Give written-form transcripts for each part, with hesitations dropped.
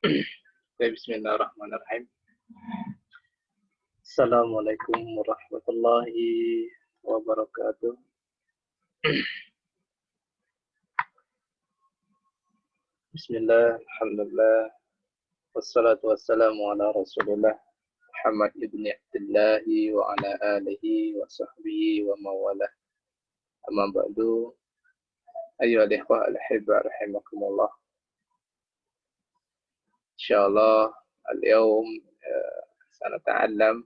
Bismillahirrahmanirrahim. Assalamualaikum warahmatullahi wabarakatuh. Bismillah, alhamdulillah, wassalatu wassalamu ala rasulillah Muhammad ibn Abdullah wa ala alihi wa sahbihi wa mawalah. Amma ba'du, ayyuhal ikhwah al-ahibba rahimakumullah. Insyaallah al-yawm سنتعلم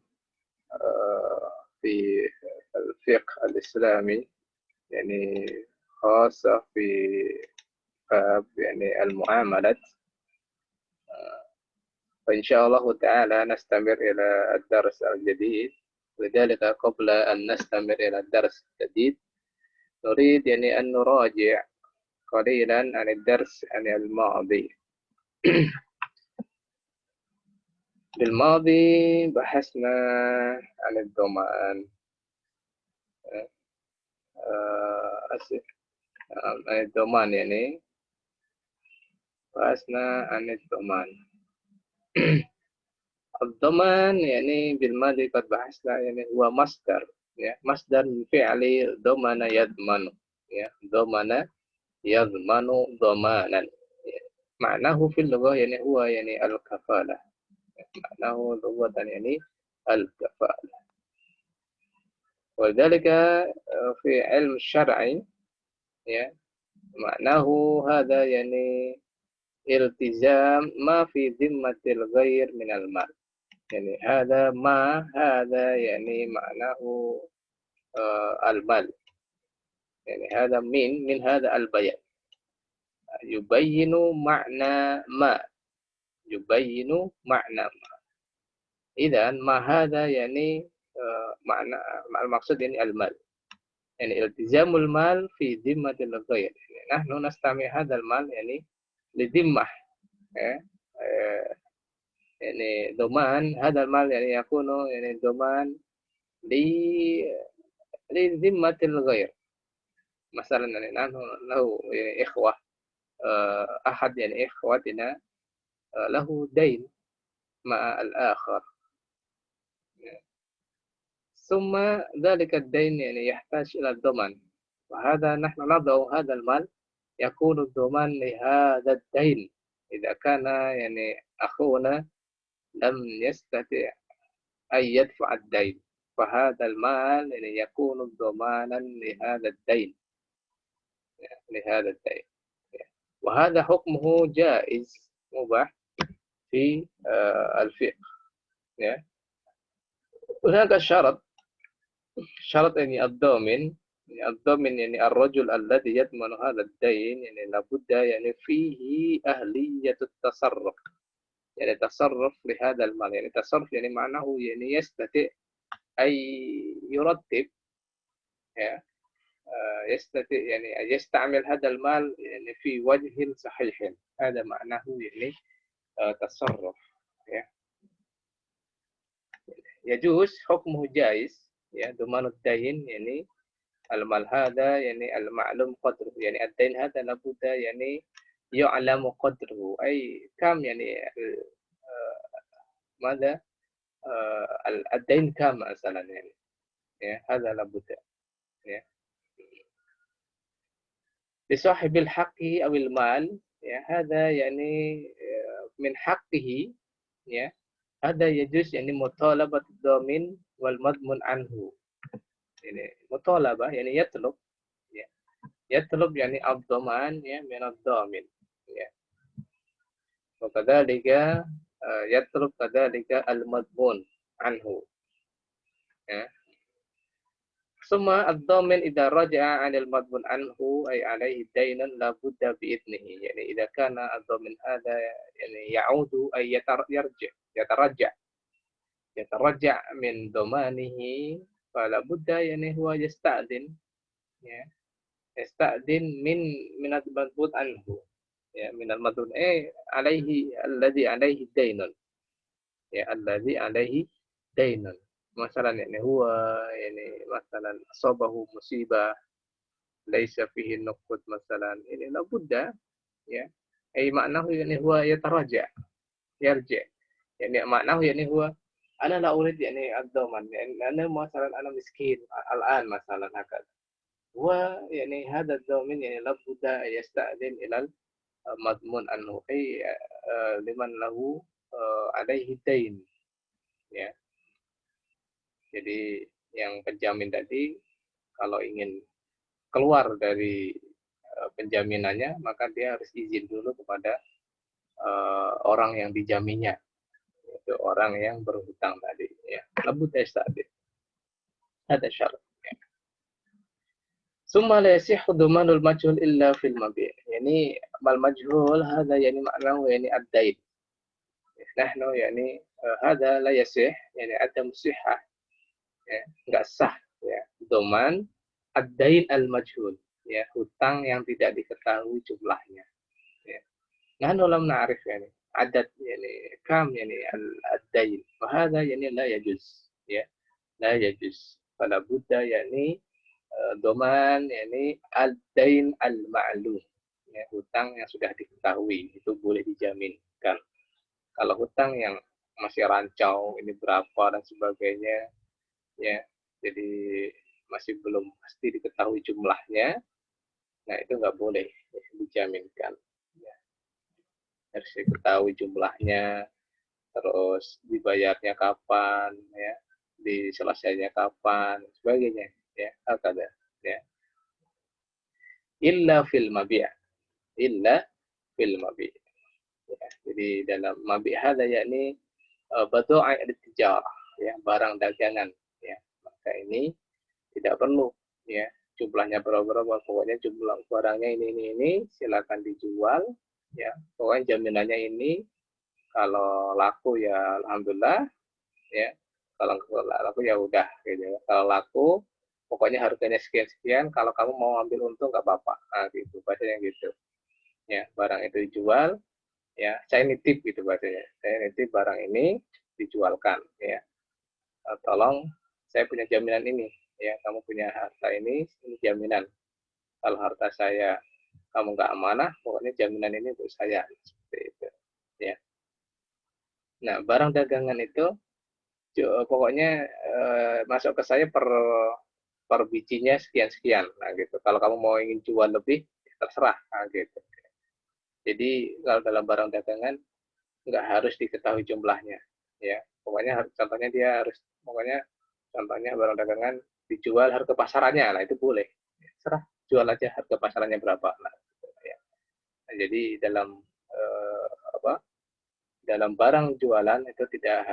في الفقه الإسلامي يعني خاصة في باب يعني المعاملات. فإن شاء الله تعالى نستمر إلى الدرس الجديد. لذلك قبل أن نستمر إلى الدرس الجديد نريد يعني أن نراجع قليلا عن الدرس عن الماضي. بالماضي بحثنا عن الضمان عن الضمان يعني بحثنا عن الضمان. الضمان يعني بالماضي قد بحثنا يعني هو مصدر مصدر من فعل ضمن يضمن ضمن يضمن ضمانا. معناه في اللغة يعني هو يعني الكفالة. معناه لغة يعني الكفالة. ولذلك في علم الشرع معناه هذا يعني التزام ما في ذمة الغير من المال. يعني هذا يعني معناه المال. يعني هذا من هذا البيان يبين معنى ما إذا ما هذا يعني معنى المقصود يعني المال. يعني التزام المال في ذمة الغير. يعني نحن نستعمل هذا المال يعني لذمة يعني ضمان. هذا المال يعني يكون يعني ضمان لذمة الغير. مثلا يعني نحن له يعني إخوة أحد يعني إخوتنا له دين مع الآخر، ثم ذلك الدين يعني يحتاج إلى الضمان، وهذا نحن نضع هذا المال يكون الضمان لهذا الدين. إذا كان يعني أخونا لم يستطع أن يدفع الدين فهذا المال يعني يكون ضمانا لهذا الدين وهذا حكمه جائز مباح في الفقه. هناك شرط يعني الضامن يعني الرجل الذي يضمن هذا الدين يعني لابد يعني فيه أهلية التصرف. يعني تصرف لهذا المال. يعني تصرف يعني معناه يعني يستطيع أن يرتب يستطيع يعني أن يستعمل هذا المال يعني في وجه صحيح. هذا معناه يعني تصرف. يجوز حكمه جائز ضمان الدين يعني المال هذا يعني المعلوم قدره. يعني الدين هذا لابد يعني يعلم قدره أي كم يعني ماذا الدين كم مثلا يعني هذا لابد لصاحب الحق أو المال هذا يعني من حقه هذا يجوز يعني مطالبة الضامن والمضمون عنه. يعني مطالبة يعني يطلب يعني الضمان من الضامن وكذلك يطلب كذلك المضمون عنه. ثم الضامن إذا رجع عن المضمون عنه أي عليه دينا لابد بإذنه. يعني إذا كان الضامن هذا يعني يعود أي يترجع من ضمانه فلا بد يعني هو يستأذن من المضمون عنه من المضمون عليه الذي عليه دين الذي عليه دين. مثلا يعني هو يعني مثلا أصابه مصيبة ليس فيه نقود مثلا يعني لابد أي معناه يعني هو يتراجع يرجع يعني معناه يعني هو أنا لا أريد يعني الضمان يعني أنا مثلا أنا مسكين الآن مثلا هكذا هو يعني هذا الضامن يعني لابد أن يستأذن إلى المضمون أنه أي لمن له عليه الدين ya. Jadi yang penjamin tadi kalau ingin keluar dari penjaminannya maka dia harus izin dulu kepada orang yang dijaminnya, itu orang yang berhutang tadi ya. Labud yasta'din. Ada syarat. ثم لا يصح ضمان المجهول إلا في المبيع. يعني المجهول هذا يعني معناه يعني الدين. نحن يعني هذا لا يصح يعني عدم صحة ya, nggak sah ya doman ad-dain al-majhul ya hutang yang tidak diketahui jumlahnya ya. Nahnu lam na'rif yani adat yani kam yani ad-dain wa hadha yani la yajuz ya la yajuz fala budda yani doman yani al-dain al-ma'lum ya hutang yang sudah diketahui itu boleh dijaminkan. Kalau hutang yang masih rancau ini berapa dan sebagainya ya jadi masih belum pasti diketahui jumlahnya, nah itu nggak boleh ya, dijaminkan ya. Harus diketahui jumlahnya, terus dibayarnya kapan ya, diselesainya kapan sebagainya ya hakada ya. Illa fil mabi' illa fil mabi' ya. Jadi dalam mabi' hada yakni badu'a al-tijarah ya barang dagangan ya maka ini tidak perlu ya jumlahnya berapa pokoknya jumlah barangnya ini silakan dijual ya pokoknya jaminannya ini kalau laku ya alhamdulillah ya kalau laku ya udah gitu kalau laku pokoknya harganya sekian kalau kamu mau ambil untung nggak apa-apa nah gitu bahasanya gitu ya barang itu dijual ya saya nitip gitu bahasanya saya nitip barang ini dijualkan ya tolong saya punya jaminan ini ya kamu punya harta ini jaminan kalau harta saya kamu nggak amanah pokoknya jaminan ini untuk saya seperti itu ya. Nah barang dagangan itu pokoknya masuk ke saya per bijinya sekian sekian nah gitu kalau kamu mau ingin jual lebih terserah nah gitu. Jadi kalau dalam barang dagangan nggak harus diketahui jumlahnya ya pokoknya contohnya dia harus pokoknya contohnya barang dagangan dijual harga pasarannya lah itu boleh serah jual aja harga pasarannya berapa nah, gitu, ya. Nah, jadi dalam apa dalam barang jualan itu tidak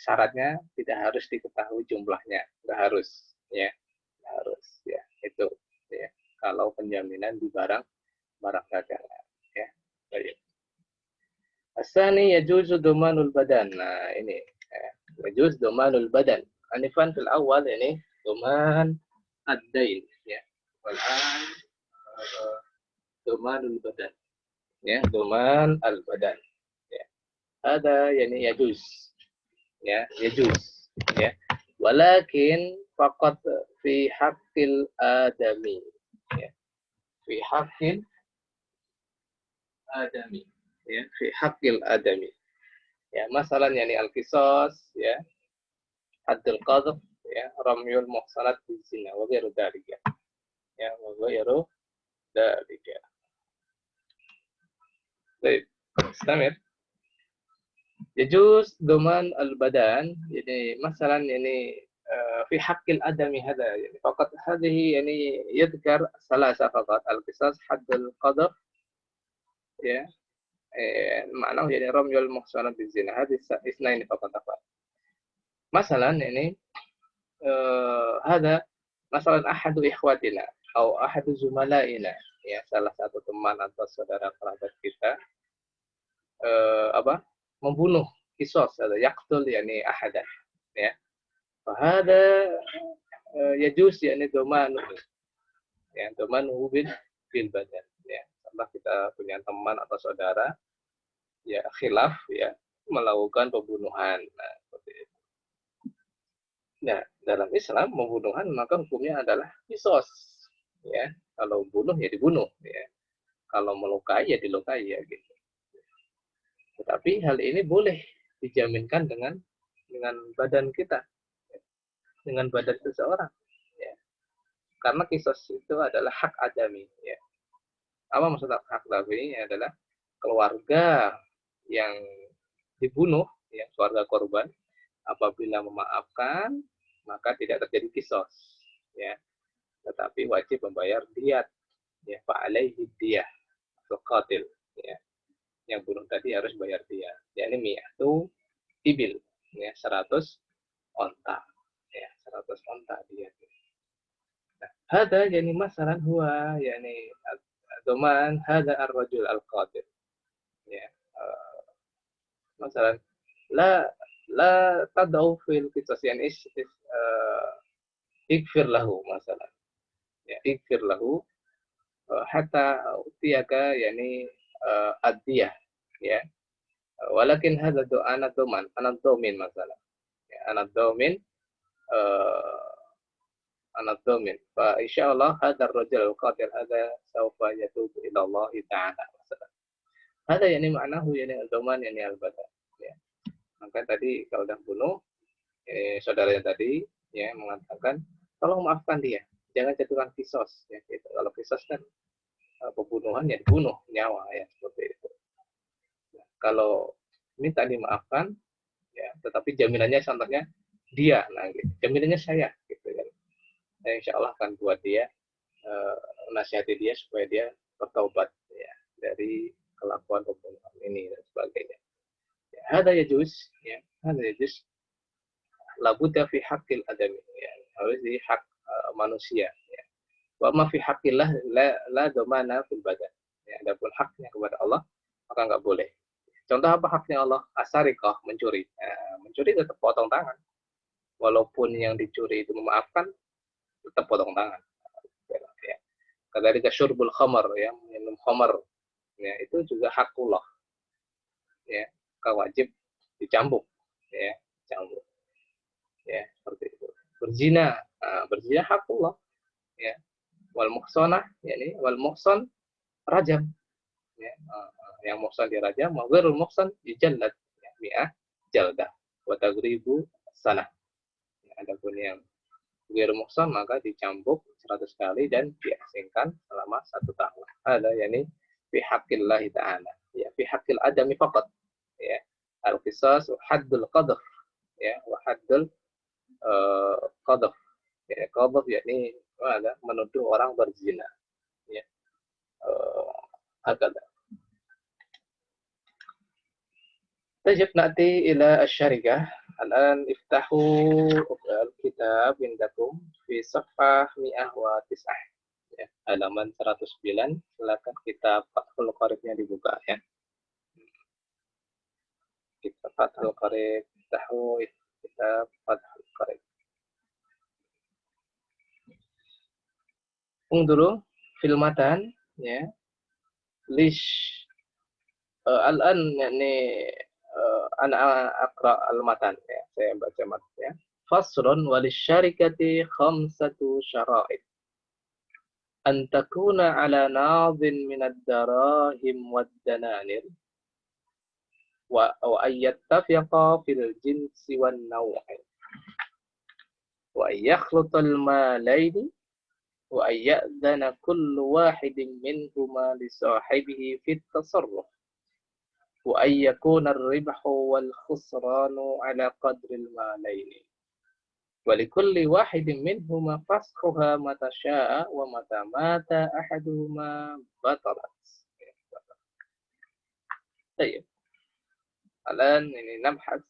syaratnya tidak harus diketahui jumlahnya nggak harus ya nggak harus ya itu ya kalau penjaminan di barang dagangan ya baik. Asani yajuzu domanul badan. Nah ini yajuz domanul badan. Anifan fil awal ini doman ad-dain ya. Walan domanul badan ya doman al badan ya. Ada yani yajuz ya yajuz ya. Walakin faqat fi haqqil adami ya. Fi haqqil adami ya fi haqqil adami ya masalah yani al-qisas ya haddul qadhf ya ramyul muhsanat bizina wa ghairu dzalika ya wa ghairu dzalika. Baik, istamir. Yajuz doman al-badan yani masalan yani في حق الآدمي هذا يعني فقط هذه يعني يذكر ثلاثة فقط القصاص حد القذف ya معناه يعني رمي المحصنات بالزنا هذه اثنين فقط مثلا يعني هذا مثلا أحد إخواتنا أو أحد زملائنا ya salah satu teman atau saudara kerabat kita apa membunuh kisos atau yaqtul yani ahadan ya fahada yajuz yani domanu ya domanu bil badan ya sama kita punya teman atau saudara ya khilaf ya melakukan pembunuhan nah seperti itu. Nah, dalam Islam pembunuhan maka hukumnya adalah kisos. Ya, kalau bunuh ya dibunuh. Ya, kalau melukai ya dilukai ya gitu. Tetapi hal ini boleh dijaminkan dengan badan kita, dengan badan seseorang. Ya. Karena kisos itu adalah hak adami. Ya. Apa maksud hak adami? Adalah keluarga yang dibunuh, ya, keluarga korban, apabila memaafkan, maka tidak terjadi kisos. Ya. Tetapi wajib membayar diat. Ya, fa'alaihi diyah, atau qatil. Ya. Yang bunuh tadi harus bayar diat. Ya, ini mi'atu ibil. Ya, 100 onta. Ya, 100 onta diat. Nah, hada yani masalan huwa yani doman hada ar-rajul al-qatil. Ya. Masalan la la tad'u fil qisas yani ikfir lahu masalan. Ya, ikfir lahu hatta utiyaka yani ad-diyah, ya. Walakin hada ana doman, ana domin masalah. Ya, ana domin ana domin. Fa insyaallah hada ar-rajul al-qatil hada sawfa yatubu ila Allah ta'ala masalah. Hada yani ma'nahu yani al-doman yani al-bada. Ya. Maka tadi kalau sudah bunuh saudaranya tadi ya mengatakan tolong maafkan dia, jangan jatuhkan kisos ya gitu. Kalau kisos kan pembunuhan ya dibunuh nyawa ya seperti itu. Nah, kalau minta dimaafkan ya tetapi jaminannya contohnya dia, nah gitu. Jaminannya saya gitu kan. Nah, insya Allah akan buat dia nasihati dia supaya dia bertaubat ya dari kelakuan pembunuhan ini dan sebagainya. Ya, ada ya juz ya, ada ya juz labudda fi haqqil adami ya, harus di hak manusia ya. Wa ma fi haqqillah la domana fil badan. Ya, adapun haknya kepada Allah maka enggak boleh. Contoh apa haknya Allah? Asarikah, mencuri. Nah, mencuri tetap potong tangan. Walaupun yang dicuri itu memaafkan, tetap potong tangan. Ya. Kadzalika syurbul khamar ya, minum khamar. Ya, itu juga hakullah. Ya, wajib dicambuk. Ya, cambuk. Ya, seperti itu. Berzina, berzina hakullah. Ya. Wal muhsanah, yakni wal muhsan rajam. Ya, yang muhsan dirajam, wa ghairul muhsan dijallad, ya, mi'ah jaldah wa tagribu sanah. Ya, adapun yang ghairul muhsan maka dicambuk 100 kali dan diasingkan selama 1 tahun. Ada yakni fi haqqillah ta'ala. Ya, fi haqqil adami faqat. Ya. Al-qisas haddul qadhf. Ya, wa haddul qadhf. Ya, qadhf yakni ada menuduh orang berzina. Ya. Hakada. طيب نأتي إلى الشركة. الآن افتحوا الكتاب عندكم في صفحة 109 ya, halaman 109. Silakan kitab Fathul Qaribnya dibuka ya. Kitab Fathul Qarib, tahu kitab Fathul Qarib. Unduru filmatan ya. Lish al-an yakni ana aqra al-matan ya. Saya baca matan ya. Fasrun walisyarikati khamsatu syara'id. An takuna ala nadhin min ad-darahim wad-dananir wa an yattafiqa fil jinsi wan naw'i wa an yakhluta al-malaini wa an ya'dhana kullu wahidin minhuma li sahibihi fi at-tasarruf wa an yakuna ar-ribhu wal khusranu ala qadri al-malaini ولكل واحد منهما فسخها متى شاء ومتى مات أحدهما بطلت. طيب الآن نبحث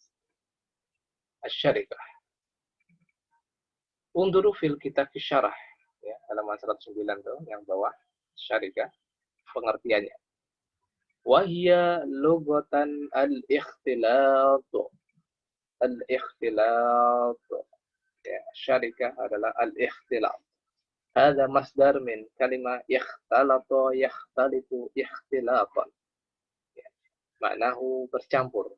الشركة. انظروا في الكتاب في الشرح ya, halaman 109 tuh yang bawah syarikah pengertiannya. Wahya lugatan al-ikhtilat. Al-ikhtilat. Ya, syarikah adalah al-ikhtilat. Hadza masdar min kalimah ikhtalata yakhtalitu ikhtilatan. Ya, maknahu bercampur.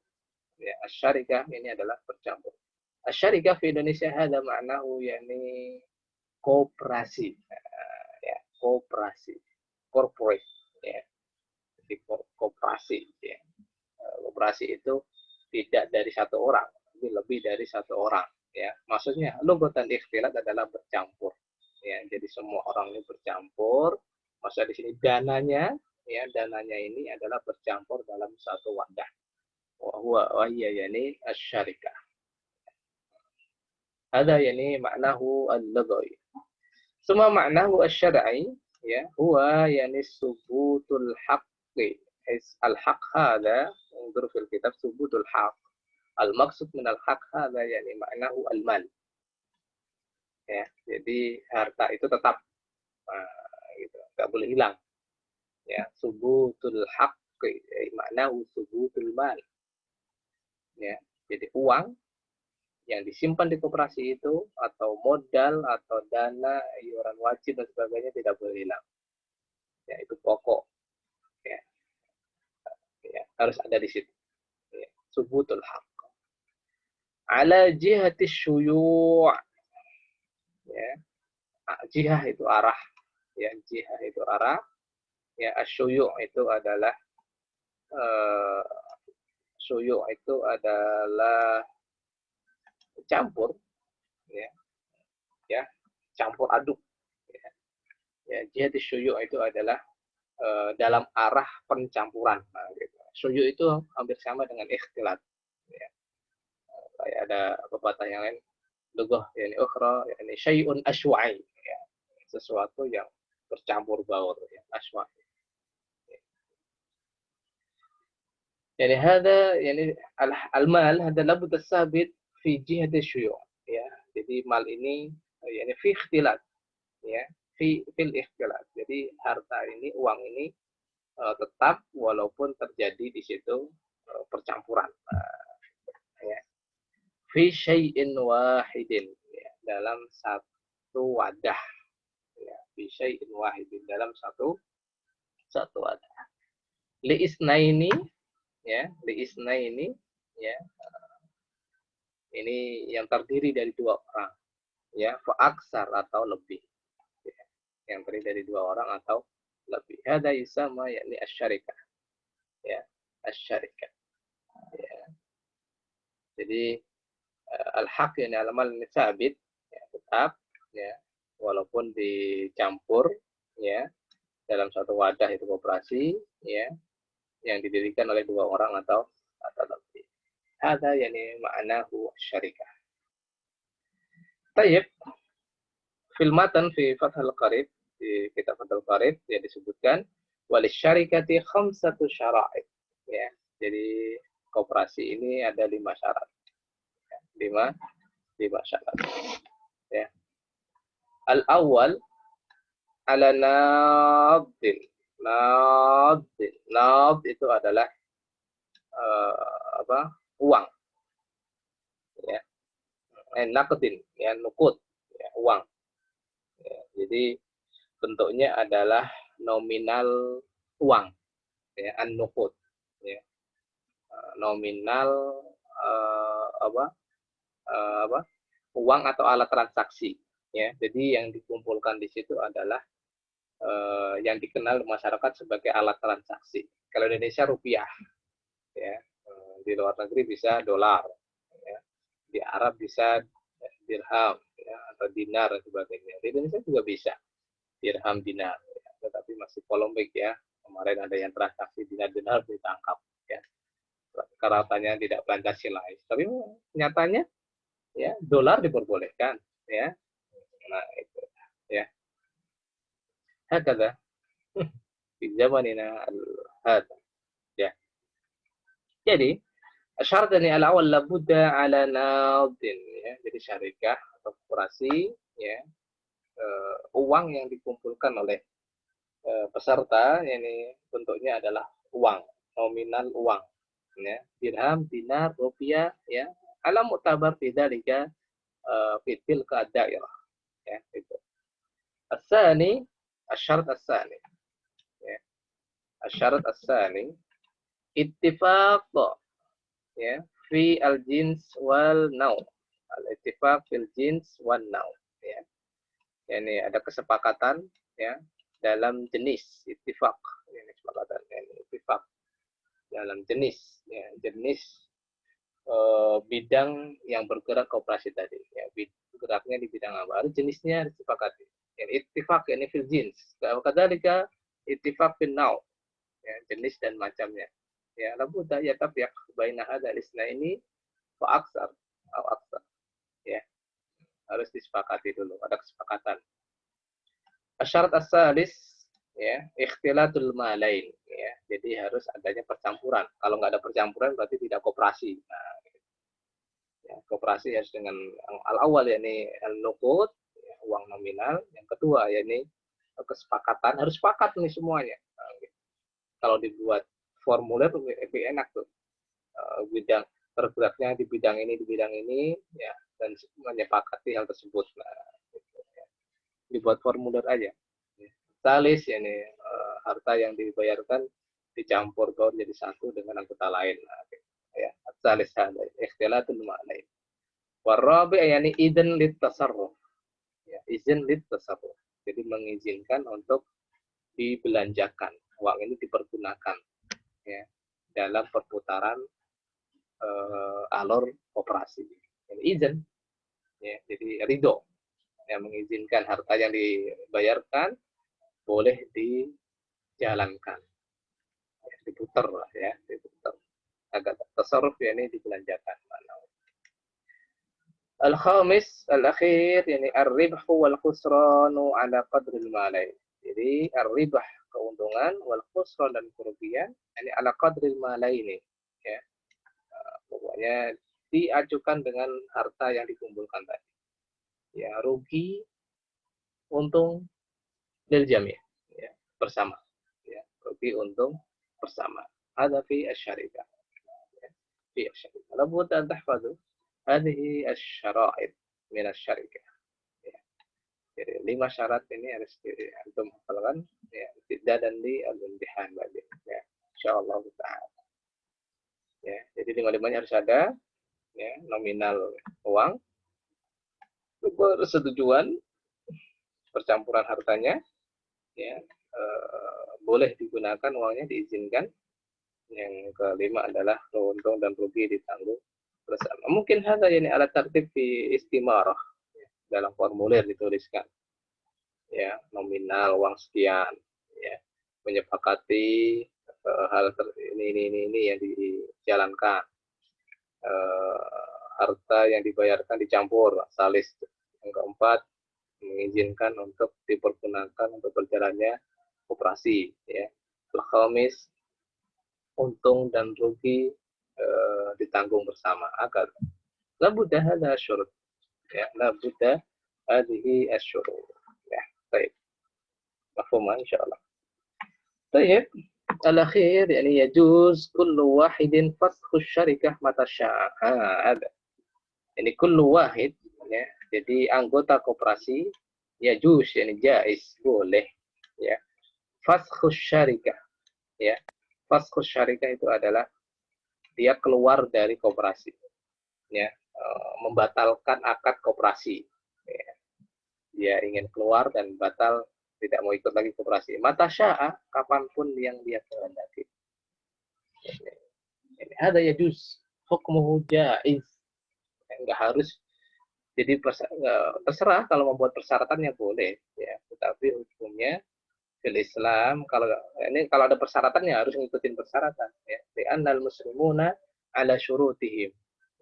Ya, asyarikah ini adalah bercampur. Asyarikah fi Indonesia hadza maknahu yakni kooperasi. Ya, kooperasi. Corporate ya. Jadi kooperasi ya. koperasi itu tidak dari satu orang, tapi lebih dari satu orang. Ya, maksudnya lughatan ikhtilat adalah bercampur. Ya, jadi semua orang ini bercampur. Maksudnya di sini dananya, ya dananya ini adalah bercampur dalam satu wadah. Wahia yani asyarikah. Ada yani maknahu al-lughawi. Semua maknahu asy-syar'i ya huwa yani subutul haqqi. Al-haq hada unzur fil kitab subutul haq. Al-maqsud min al-haq hada yani maknahu al-mal. Ya, jadi harta itu tetap gitu, enggak boleh hilang. Ya, subutul haqqi maknahu subutul mal. Ya, jadi uang yang disimpan di koperasi itu atau modal atau dana iuran wajib dan sebagainya tidak boleh hilang. Ya, itu pokok. Ya, ya harus ada di situ. Ya, subutul haq. Ala jihati syuyu'. Ya, jihah itu arah. Ya, jihah itu arah. Ya, asyuyu' itu adalah syuyu' itu adalah campur. Ya, ya campur aduk. Ya, ya jihati syuyu' itu adalah dalam arah pencampuran. Nah, gitu. Syuyu' itu hampir sama dengan ikhtilat. Ya. Kayak ada pepatah yang lain, lughah yani ukhra yani syai'un asywa'i. Ya. Sesuatu yang bercampur baur, ya, asywa'i. Yani hada yani al-mal hada labud tsabit fi jihati syuyu'. Ya. Jadi mal ini yani fi ikhtilat. Ya. Fil ikhtilat. Jadi harta ini, uang ini tetap walaupun terjadi di situ percampuran. Ya. Fi syai'in wahidin, ya, dalam satu wadah. Ya, fi syai'in wahidin dalam satu wadah. Li isnaini, ya, li isnaini, ya. Ini yang terdiri dari dua orang, ya, fa aksar atau lebih. Ya, yang terdiri dari dua orang atau lebih. Hada yusama yakni asyarikah. Ya, asyarikah. Ya. Jadi al-haq yang al-mal sabit ya, tetap ya walaupun dicampur ya dalam satu wadah itu koperasi ya yang didirikan oleh dua orang atau lebih. Ada yani ma'nahu syarikah. Tayyib fil matan fi Fathul Qarib, di kitab Fathul Qarib ya disebutkan walis syarikati khamsatu syara'id. Ya, jadi koperasi ini ada 5 syarat. Ya, 5 syarat. Ya. Al-awwal ala nadin. Nad itu adalah uang. Ya. Naqdin, ya nukut, ya, uang. Ya, jadi bentuknya adalah nominal uang, ya, an-nuqud, ya. Nominal uang atau alat transaksi, ya. Jadi yang dikumpulkan di situ adalah yang dikenal masyarakat sebagai alat transaksi. Kalau di Indonesia rupiah, ya. Di luar negeri bisa dolar, ya. Di Arab bisa dirham, ya, atau dinar dan sebagainya. Di Indonesia juga bisa dirham, dinar, ya. Tetapi masih polemik ya. Kemarin ada yang transaksi dinar ditangkap, ya. Karena katanya tidak Pancasilais. Tapi nyatanya ya dolar diperbolehkan, ya. Nah itu, ya. Hakada di zamanina hada, ya. Jadi syarat ini al-awwal labudda ala nadin, ya. Jadi syarikah atau koperasi, ya, uang yang dikumpulkan oleh peserta ini bentuknya adalah uang, nominal uang, ya. Dirham, dinar, rupiah, ya. Ala mu'tabar bidzalika fitil kadairah, ya, itu. As-tsani, asyarat as-tsani, ya. Asyarat as-tsani ittifaq, ya, fi al-jins wal naw. Al-ittifaq fil jins wan naw, ya. Ini ada kesepakatan ya dalam jenis, ittifaq. Ini kesepakatan ini ittifaq. dalam jenis ya, jenis bidang yang bergerak koperasi tadi ya, geraknya di bidang apa, harus jenisnya harus disepakati ya, ittifaq ini fil jins, kadzalika ittifaq fil naw ya, jenis dan macamnya ya, labudda yatafiq baina hadzal isnaini wa aksar atau aksar ya, harus disepakati dulu, ada kesepakatan. Syarat as-salis ya, ikhtilatul malain ya, jadi harus adanya percampuran. Kalau nggak ada percampuran berarti tidak koperasi. Nah, ya, koperasi harus dengan al-awwal yakni al-nuqud ya, uang nominal. Yang kedua yakni kesepakatan, harus sepakat nih semuanya. Nah, gitu. Kalau dibuat formulir lebih enak tuh. Bidang bergeraknya di bidang ini ya, dan menyepakati hal tersebut. Nah, gitu, ya. Dibuat formulir aja. Salis yakni harta yang dibayarkan dicampur baur jadi satu dengan anggota lain. Nah, ya, salis hada ikhtilatul ma'nain. Warabi yakni idzin lit tasarruf. Ya, izin lit tasarruf. Jadi mengizinkan untuk dibelanjakan. Uang ini dipergunakan ya dalam perputaran alur operasi. Jadi izin ya, jadi ridho yang mengizinkan harta yang dibayarkan boleh dijalankan, ya, diputar lah ya, diputar. Agak tasarruf ya ini dibelanjakan. Al-khamis, al-akhir, yani ar-ribhu wal khusranu ala qadril malain. Jadi ar-ribah keuntungan wal khusran dan kerugian, yani ala qadril malaini. Ya, pokoknya diajukan dengan harta yang dikumpulkan tadi. Ya, rugi, untung, lil jami', ya, bersama. Ya, rugi, untung, bersama. Ada fi asy-syarikah. Ya, fi asy-syarikah. Labud an tahfadhu hadhihi asy-syara'id min asy-syarikah. Ya. Jadi 5 syarat ini harus antum hafalkan ya, tidak dan di al-imtihan bagi. Ya, insyaallah taala. Ya, jadi 5-5-nya harus ada ya, nominal uang, persetujuan percampuran hartanya ya, boleh digunakan uangnya, diizinkan. Yang kelima adalah untung dan rugi ditanggung bersama. Mungkin ada ini alat tertib di istimarah ya, dalam formulir dituliskan ya, nominal uang sekian ya, menyepakati hal ini yang dijalankan, harta yang dibayarkan dicampur salis. Yang keempat, mengizinkan untuk dipergunakan untuk berjalannya operasi ya. Al-khamis, untung dan rugi ditanggung bersama. Agar labudda hadza syurut ya, labudda hadhihi asyurut ya. Baik, mafhum insyaallah. Baik, al-akhir yani yajuz kullu wahidin fasxu syarikah mata sya'a. Ada ini kullu wahid ya, jadi anggota koperasi yajuz yani jaiz, boleh ya, fasxu syarikah ya. Fasxu syarikah itu adalah dia keluar dari koperasi ya, membatalkan akad koperasi ya. Dia ingin keluar dan batal, tidak mau ikut lagi koperasi. Mata sya'a, kapanpun yang dia kehendaki. Ini ada ya juz hukmuhu jaiz. Enggak harus, jadi terserah, kalau membuat persyaratannya boleh ya, tetapi hukumnya fil Islam kalau ini kalau ada persyaratannya harus ngikutin persyaratan ya. Li'annal muslimuna ala syurutihim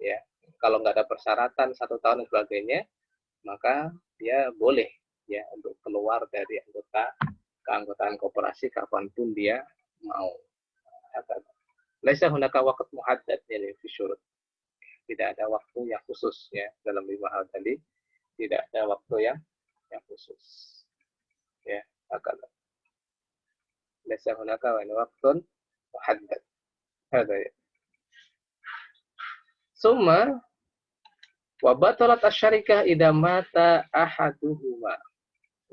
ya. Kalau nggak ada persyaratan 1 tahun dan sebagainya, maka dia boleh ya untuk keluar dari keanggotaan koperasi kapanpun dia mau. Laisa hunaka waqt muhaddad yani fi syurut. Tidak ada waktu yang khusus ya dalam 5 hal tadi, tidak ada waktu yang khusus ya. Laisa hunaka waqtun muhaddad. Hada ya. Summa wa batalat asy-syarikah idza mata ahaduhuma.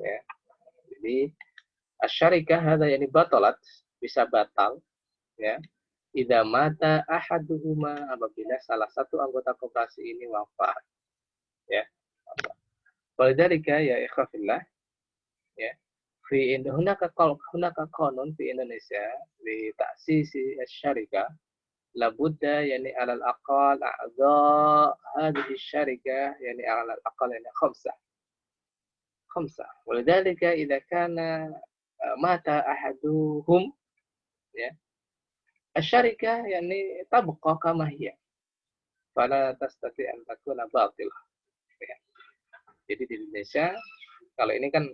Ya. Jadi asy-syarikah hada yani batalat, bisa batal ya. Idza mata ahaduhuma, apabila salah satu anggota koperasi ini wafat. Ya. Walidzalika ya ikhwafillah ya. هناك قانون في إندونيسيا لتأسيس الشركة. لابد يعني على الأقل أعضاء هذه الشركة يعني على الأقل يعني خمسة. ولذلك إذا كان مات أحدهم ya, الشركة يعني تبقى كما هي فلا تستطيع أن تكون باطلة ya. Jadi di Indonesia kalau ini kan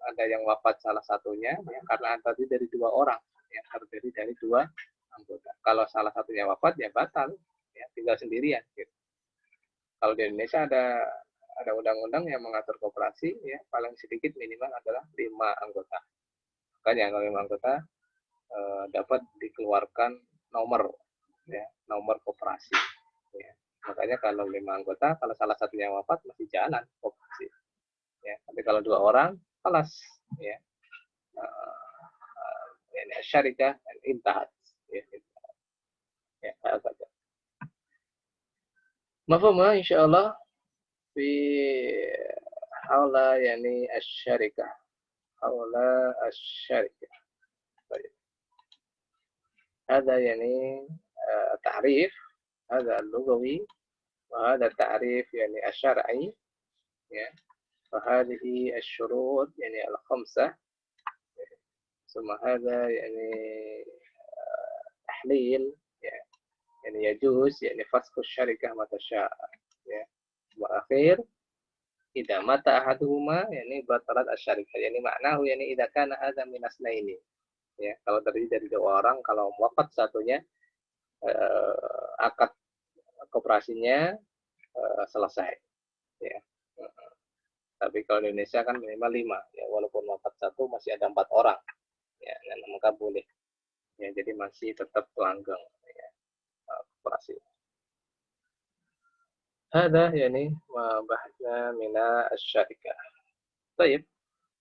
ada yang wafat salah satunya ya, karena tadi dari dua orang ya, terdiri dari dua anggota. Kalau salah satunya wafat ya batal ya, tinggal sendirian gitu. Kalau di Indonesia ada undang-undang yang mengatur koperasi ya, paling sedikit minimal adalah 5 anggota. Makanya kalau 5 anggota dapat dikeluarkan nomor ya, nomor koperasi ya. Makanya kalau 5 anggota, kalau salah satunya wafat masih jalan koperasi ya. Tapi kalau 2 orang kelas ya, syarikah intahat ya, ya saja. مفهوم إن شاء الله في حول يعني الشركة حول الشركة. طيب هذا يعني تعريف هذا اللغوي وهذا التعريف يعني الشرعي ya. فهذه الشروط يعني ال5 ثم هذا يعني تحليل يعني يجوز يعني فسخ الشركة متى شاء ya. وأخير إذا مات أحدهما يعني بطلت الشركة يعني معناه يعني إذا كان هذا من اثنين ya. Kalau terdiri dari 2 orang, kalau wafat satunya akad koperasinya selesai ya. Tapi kalau di Indonesia kan minimal 5 ya, walaupun wafat satu masih ada 4 orang ya, dan maka boleh ya, jadi masih tetap langgeng ya, koperasi. هذا يعني ما بحثنا من الشركة. طيب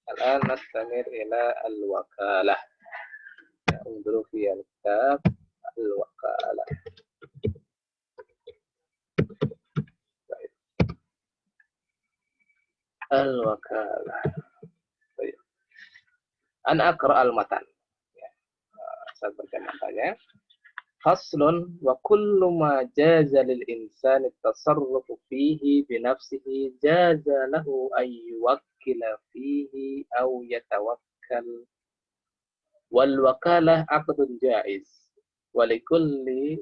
الآن نستمر إلى الوكالة. انظروا في الكتاب الوكالة. طيب. الوكالة. طيب. أنا أقرأ المتن. Saya baca matanya. فصل وكل ما جاز للإنسان التصرف فيه بنفسه جاز له أن يوكل فيه أو يتوكل والوكالة عقد جائز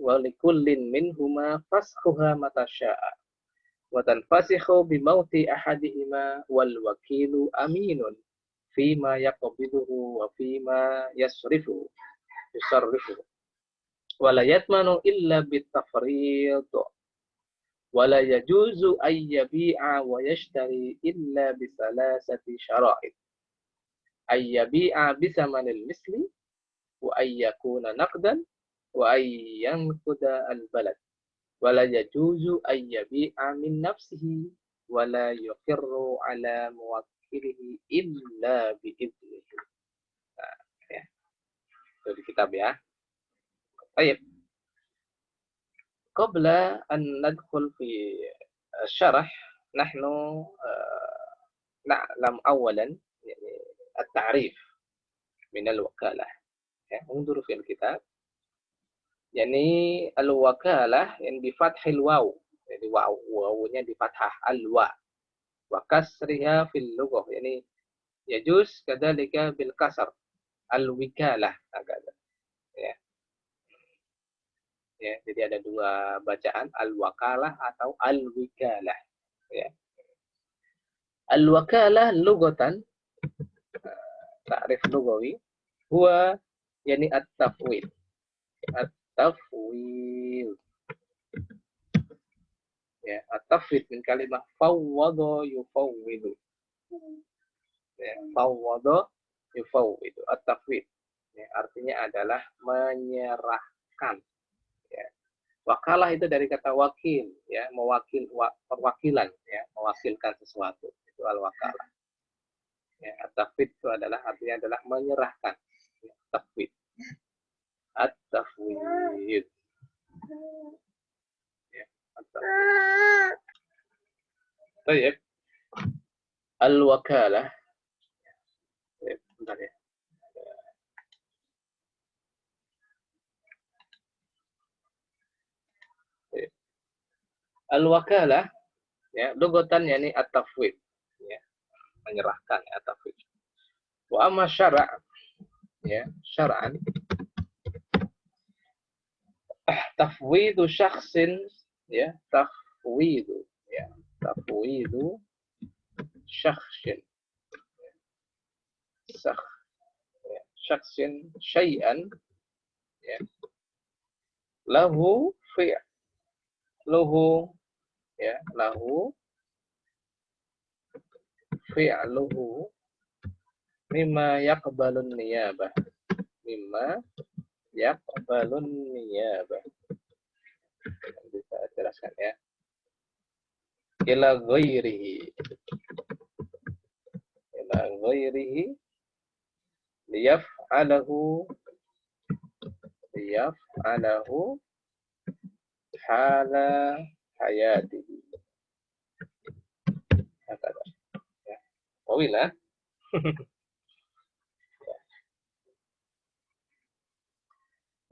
ولكل منهما فسخها متى شاء وتنفسخ بموت أحدهما والوكيل أمين فيما يقبضه وفيما يصرفه ولا يضمن إلا بالتفريط ولا يجوز أن يبيع ويشتري إلا بثلاثة شرائط أن يبيع بثمن المثل وأن يكون نقدا وأن ينقد البلد ولا يجوز أن يبيع من نفسه ولا يقر على موكله إلا بإذنه. Nah, ya. Itu di kitab ya. طيب قبل أن ندخل في الشرح نحن نعلم أولا يعني التعريف من الوكالة. انظروا في الكتاب يعني الوكالة يعني بفتح الواو يعني wawunya di fathah al-wa وكسرها في اللغة يعني يجوز كذلك بالكسر الوكالة هكذا ya. Ya, jadi ada 2 bacaan, al-wakalah atau al-wikalah ya. Al-wakalah lugatan ta'rif lugawi huwa yani at-tafwid. At-tafwid ya, at-tafwid min kalimah fawwada yufawwidu ya, fawwada yufawwidu at-tafwid ya, artinya adalah menyerahkan ya. Wakalah itu dari kata wakil ya, perwakilan ya, mewakilkan sesuatu, itu al-wakalah ya. At-tafwid itu adalah artinya adalah menyerahkan ya, tafwid at-tafwid ya, at-tafwid. Baik, al-wakalah Bentar ya. Al-wakalah ya lugatan yani at-tafwid ya menyerahkan ya tafwid. Wa amma syara' ya syar'an tafwidu syakhsin ya tafwidu syakhsin sakh ya, syakhsin syai'an ya lahu fi'luhu ya lahu fi'luhu mimma yaqbalun niyabah mimma yaqbalun niyabah. Bisa jelaskan ya. Ila ghairihi liyaf'alahu hala hayatihi. Hakata. Ya. Tawilah.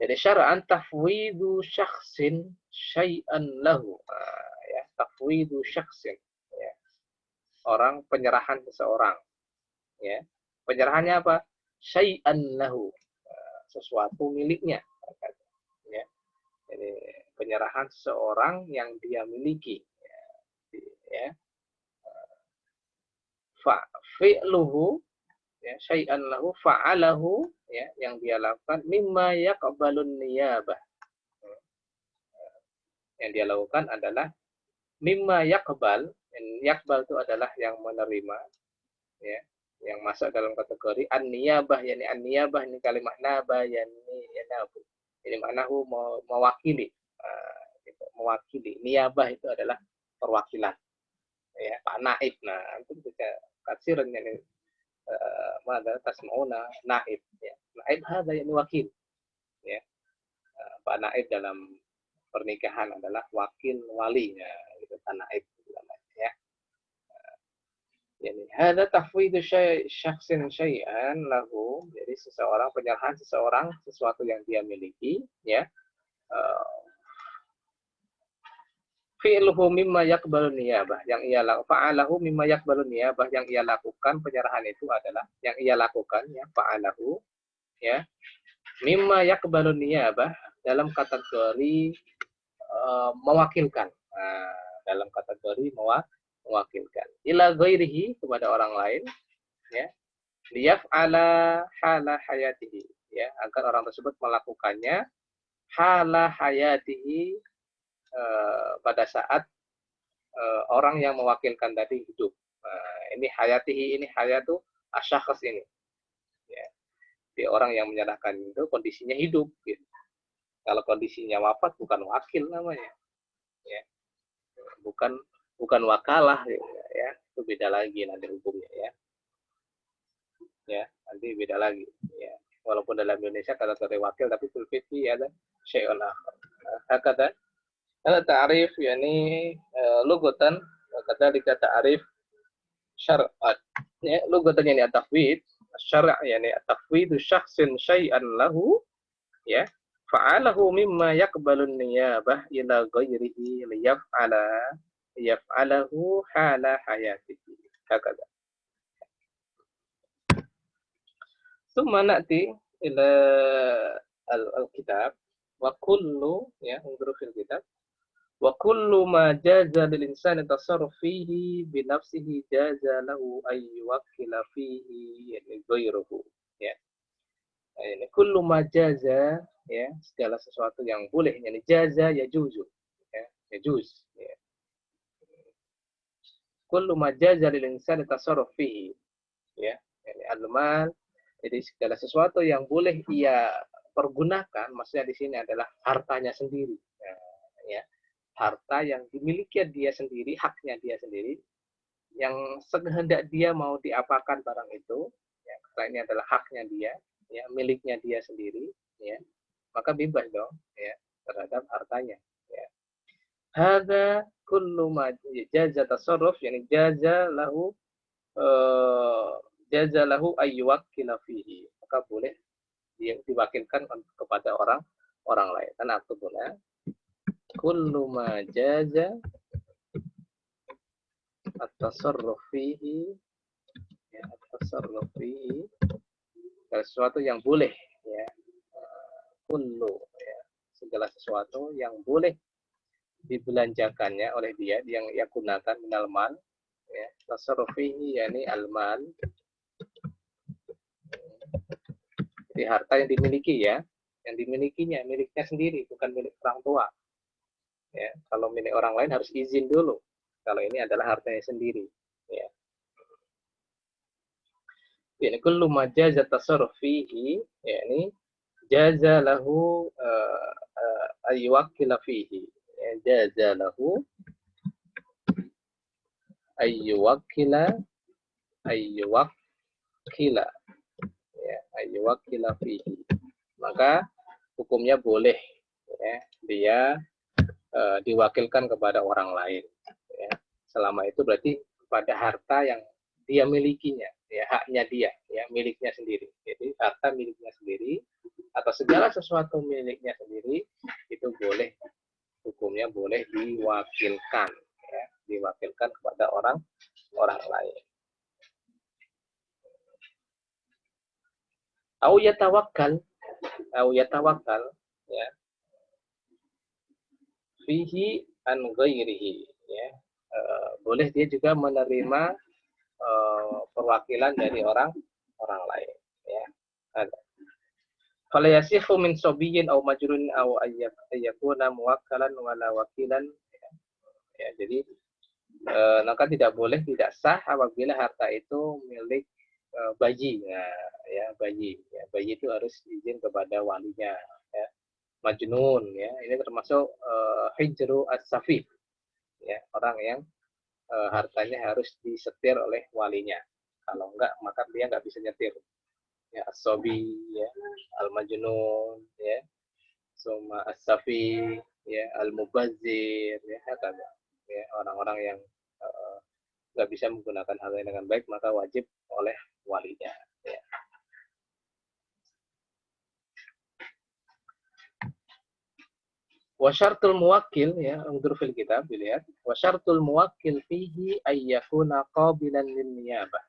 Jadi syara'an tafwidu syakhsin syai'an lahu. Ya, tafwidu syakhsin. Ya. Orang penyerahan seseorang. Ya. Penyerahannya apa? Syai'an lahu. Sesuatu miliknya. Ya. Jadi penyerahan seseorang yang dia miliki. Ya. Fi'luhu ya syai'an lahu fa'alahu ya yang dia lakukan mimma yaqbalun niyabah. Yang dia lakukan adalah mimma yaqbal. Yaqbal itu adalah yang menerima ya, yang masuk dalam kategori an-niyabah, yani an-niyabah ini kalimat naba yani yanabu. Ini maknahu mewakili. Mewakili. Niyabah itu adalah perwakilan. Ya, Pak Naib. Nah, itu bisa kasiran yani mada tasmauna naib ya. Naib hada yang wakil ya. Pak Naib dalam pernikahan adalah wakil walinya itu Pak Naib ya. Yani hada tafwidu syakhsin syai'an lahu, jadi seseorang penyerahan seseorang sesuatu yang dia miliki ya. Fi'luhu mimma yaqbalun niyabah, yang ia fa'alahu mimma yaqbalun niyabah, yang ia lakukan penyerahan itu adalah yang ia lakukan ya fa'alahu ya mimma yaqbalun niyabah dalam kategori mewakilkan. Dalam kategori mewakilkan ila ghairihi kepada orang lain ya liyaf'ala hala hayatihi ya agar orang tersebut melakukannya hala hayatihi pada saat orang yang mewakilkan tadi hidup. Ini hayatihi, ini hayatu asyakhs ini. Ya. Di orang yang menyerahkan itu kondisinya hidup. Gitu. Kalau kondisinya wafat bukan wakil namanya. Ya. Bukan wakalah ya. Itu beda lagi nanti hukumnya ya. Ya, nanti beda lagi ya. Walaupun dalam Indonesia kategori wakil tapi fil fiqh ada syai'un akhar. Hakata ada ta'rif yani lugatan kadzalika ta'rif syar'an ya lugatan yani at-tafwid syara' yani at-tafwidu syakhsin syai'an lahu ya fa'alahu mimma yaqbalun niyabah ila ghairihi liyaf'alahu hala hayatihi hakadha. Thumma na'ti ila al-kitab wa kullu ya unzuru fil kitab wa kullu ma jaza lil insani tasarruf fihi bi nafsihi jaza lahu ay yuwakkila fihi yani ghairuhu ya. Ini kullu ma jaza ya segala sesuatu yang boleh yani jaza ya juzu ya juz ya. Kullu ma jaza lil insani tasarruf fihi ya yani al-mal, jadi segala sesuatu yang boleh ia pergunakan maksudnya di sini adalah hartanya sendiri ya. Harta yang dimiliki dia sendiri, haknya dia sendiri, yang sekehendak dia mau diapakan barang itu, ya, karena ini adalah haknya dia, ya, miliknya dia sendiri, ya, maka bebas dong, ya, terhadap hartanya. Ya. Hada kullu ma jaza tasarruf, yani jaza lahu jazalahu ayyuwakkila fihi, maka boleh dia diwakilkan kepada orang lain. Dan aktubuna kullu ma jaza at-tasarruf fihi, ya, at-tasarruf fihi, sesuatu yang boleh, ya, kullu, ya, segala sesuatu yang boleh dibelanjakannya oleh dia, yang ia gunakan minal mal, ya, tasarruf fihi yakni al-mal, di harta yang dimiliki, ya, yang dimilikinya, miliknya sendiri, bukan milik orang tua. Ya, kalau milik orang lain harus izin dulu. Kalau ini adalah hartanya sendiri. Ya. Ini kullu ma jaza tasarruf fihi, yakni jaza lahu ayyuwakkila fihi. Ya, jaza lahu ayyuwakkila ya, ayyuwakkila fihi. Maka hukumnya boleh, ya, dia diwakilkan kepada orang lain, ya. Selama itu berarti pada harta yang dia milikinya, ya, haknya dia, ya, miliknya sendiri. Jadi harta miliknya sendiri atau segala sesuatu miliknya sendiri itu boleh, hukumnya boleh diwakilkan, ya, diwakilkan kepada orang lain. Au yatawakkal, ya, fihi an ghairihi, ya, boleh dia juga menerima perwakilan dari orang lain, ya. Fala yasihu min sabiyyin aw majrun aw ayyakuna muwakkalan wala wakilan, ya, jadi maka tidak boleh, tidak sah apabila harta itu milik bayi, ya, bayi itu harus izin kepada walinya, ya. Majnun, ya, ini termasuk hijru as-safih, ya, orang yang hartanya harus disetir oleh walinya. Kalau enggak, maka dia enggak bisa nyetir. Ya, as-sobi, ya, al-majnun, ya, suma as-safi, ya, al-mubazzir, ya, kata, ya, orang-orang yang enggak bisa menggunakan hartanya dengan baik, maka wajib oleh walinya, ya. Wa syartul muwakkil, ya, undur fil kitab, dilihat. Wa syartul muwakkil fihi ayyakuna qabilan lin niyabah.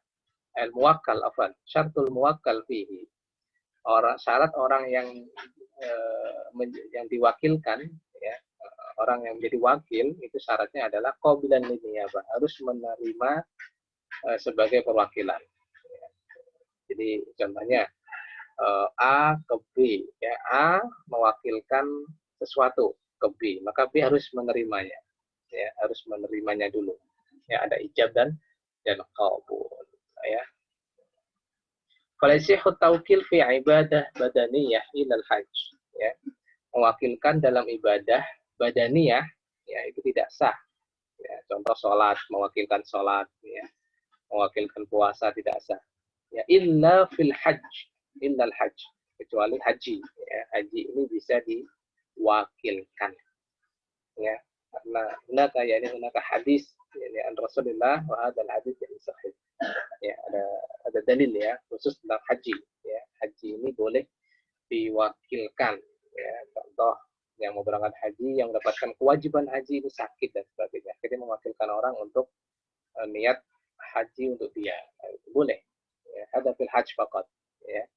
Al-muwakkal, afwan, syartul muwakkal fihi. Syarat orang yang diwakilkan, ya, orang yang menjadi wakil itu syaratnya adalah qabilan lin niyabah, harus menerima sebagai perwakilan. Ya. Jadi contohnya A ke B, ya, A mewakilkan sesuatu ke B, maka B harus menerimanya, ya, harus menerimanya dulu, ya, ada ijab dan qabul, ya. Falasihut taukil fi ibadah badaniyah ilal hajj, ya, mewakilkan dalam ibadah badaniyah, ya, itu tidak sah, ya, contoh sholat, mewakilkan sholat, ya, mewakilkan puasa tidak sah, ya, illa fil hajj, illal hajj, kecuali haji, ya, haji ini bisa diwakilkan, ya, karena kayak ini hadis, ini an Rasulullah wa hadzal hadis yang sahih, ya, ada dalil, ya, khusus tentang haji, ya, haji ini boleh diwakilkan, ya, contoh yang mau berangkat haji, yang mendapatkan kewajiban haji ini sakit dan sebagainya, jadi mewakilkan orang untuk niat haji untuk dia, itu boleh, ya, ada fil hajj faqat, ya.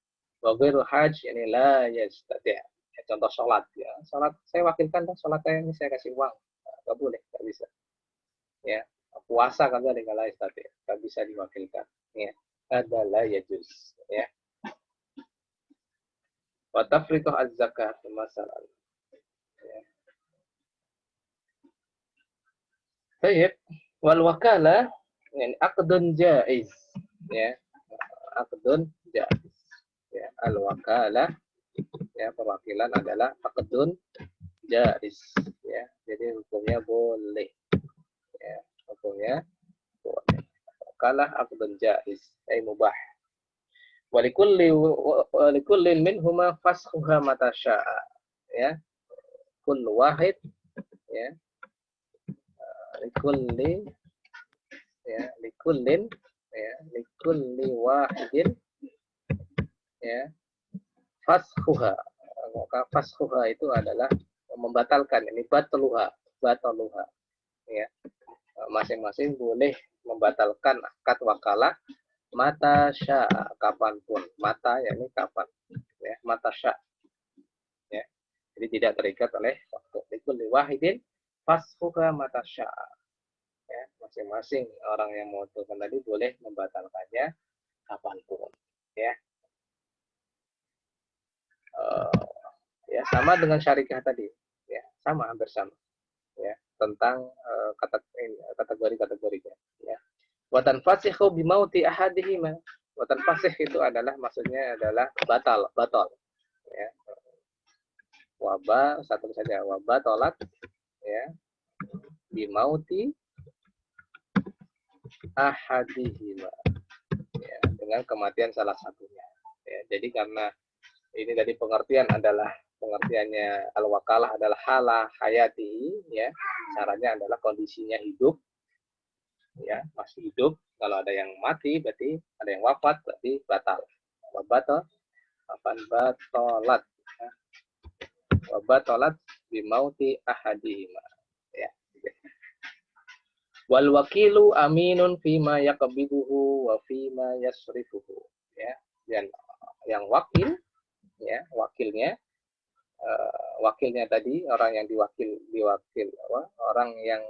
Wa ghairul hajj ini la yastati'. Ya, contoh sholat, ya, sholat saya wakilkan, sholat saya ini saya kasih uang, nggak boleh, nggak bisa, ya. Puasa kan tadi kalau yastati', nggak bisa diwakilkan, ya, ada la yajuz, ya. Wa tafriqu az-zakat masalah, ya. Baik, wal wakalah ini aqdun jaiz, ya, aqdun jaiz, ya, al wakalah, ya, perwakilan adalah aqdun jaiz, ya, jadi hukumnya boleh, ya, hukumnya boleh. Wakalah aqdun jaiz, ay mubah. Walikullin minhuma fashuha mata sya'a, ya, kullu wahid, ya, likullin, ya, likullin, ya, likulli wahidin ya faskhuha. Maka faskhuha itu adalah membatalkan, ini bataluha ya. Masing-masing boleh membatalkan akad wakalah mata syaa, kapanpun. Mata ya ini kapan ya, mata syaa ya. Jadi tidak terikat oleh waktu. Likulli wahidin faskhuha mata syaa ya. Masing-masing orang yang mengusulkan tadi boleh membatalkannya kapanpun ya. Ya sama dengan syarikah tadi ya, sama, hampir sama ya, tentang kategori-kategorinya ya. Wa tanfasikhu bimauti ahadihima. Wa tanfasikh itu adalah maksudnya adalah batal ya. Waba satu saja, waba tolak ya, bimauti ahadihima ya, dengan kematian salah satunya ya. Jadi karena ini tadi pengertian adalah pengertiannya al-wakalah adalah hala hayati ya, caranya adalah kondisinya hidup ya, masih hidup. Kalau ada yang mati berarti ada yang wafat, berarti batal. Wabatal apan batolat ya. Wabatolat bimauti ahadihima ya. Wal wakilu aminun fima yaqbiduhu wa fima yasrifuhu ya. Dan yang wakil ya, wakilnya tadi orang yang diwakil orang yang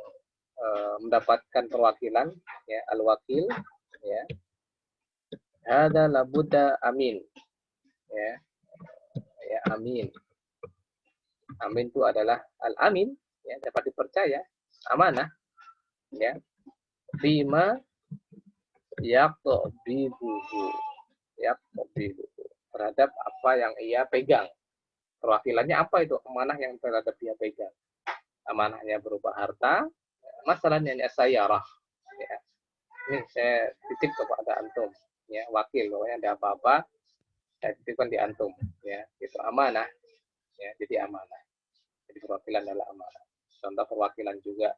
mendapatkan perwakilan ya, al-wakil ya, hada labuda amin ya, amin itu adalah al-amin ya, dapat dipercaya, amanah ya, bima yaqbiduhu terhadap apa yang ia pegang. Perwakilannya apa itu? Amanah yang terhadap dia pegang. Amanahnya berupa harta, masalahnya ini sayyarah ya. Ini saya titip kepada antum ya, wakil, pokoknya ada apa-apa saya titipkan di antum ya, itu amanah ya, jadi amanah. Jadi perwakilan adalah amanah. Contoh perwakilan juga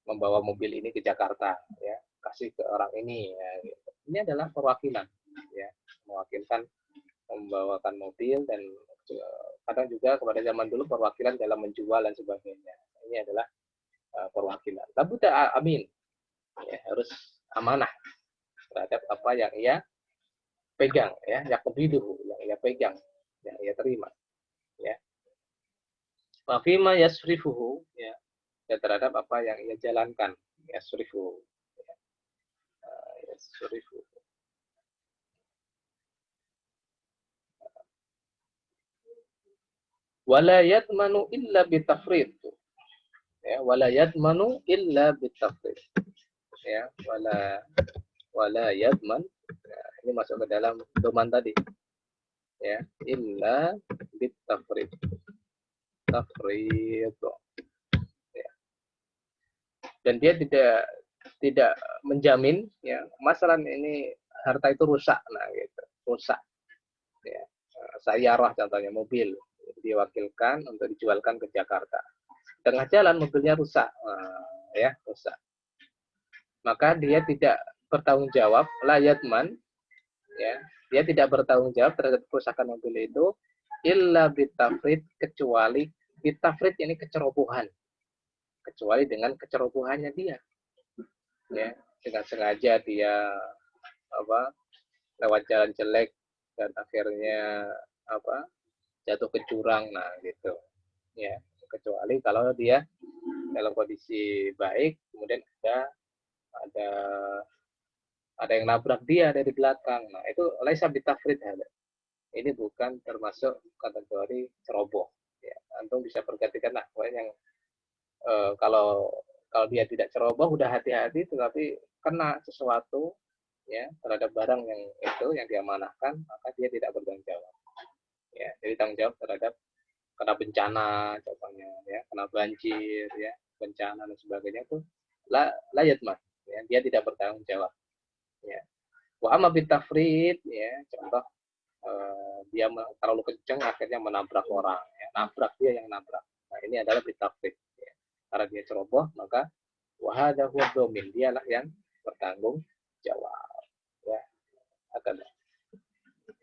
membawa mobil ini ke Jakarta ya, kasih ke orang ini ya, gitu. Ini adalah perwakilan ya, mewakilkan membawakan mobil, dan kadang juga kepada zaman dulu perwakilan dalam menjual dan sebagainya. Ini adalah perwakilan. Labuda amin ya, harus amanah terhadap apa yang ia pegang ya, yaqbiduhu, yang ia pegang, yang ia terima ya. Wa fima yasrifuhu ya, terhadap apa yang ia jalankan, yasrifuhu ya. Yasrifuhu. Wala yadmanu illa bitafrid ya, wala yadmanu illa bitafrid ya, wala yadman ya, ini masuk ke dalam doman tadi ya, illa bitafrid ya. Dan dia tidak menjamin ya, masalah ini harta itu rusak, nah gitu, rusak ya, sayyarah contohnya, mobil diwakilkan untuk dijualkan ke Jakarta, tengah jalan mobilnya rusak ya, rusak, maka dia tidak bertanggung jawab, layatman ya, dia tidak bertanggung jawab terhadap kerusakan mobil itu illa bitafrid, kecuali bitafrid ini kecerobohan, kecuali dengan kecerobohannya dia ya, dengan sengaja dia lewat jalan jelek dan akhirnya jatuh ke jurang, nah gitu ya. Kecuali kalau dia dalam kondisi baik, kemudian ada yang nabrak dia dari belakang, nah itu laisa bitafrid, ini bukan termasuk kategori ceroboh ya. Antum bisa perhatikan lah, yang kalau dia tidak ceroboh udah hati-hati, tetapi kena sesuatu ya terhadap barang yang diamanahkan, maka dia tidak bertanggung jawab ya. Jadi tanggung jawab terhadap kena bencana contohnya ya, kena banjir ya, bencana dan sebagainya itu layatman ya, dia tidak bertanggung jawab ya. Wa amma bitafrid ya, contoh dia terlalu kencang akhirnya menabrak orang ya, nabrak dia yang nabrak, nah ini adalah bitafrid ya. Karena dia ceroboh, maka wa hadza huwa dhamin, dialah yang bertanggung jawab akan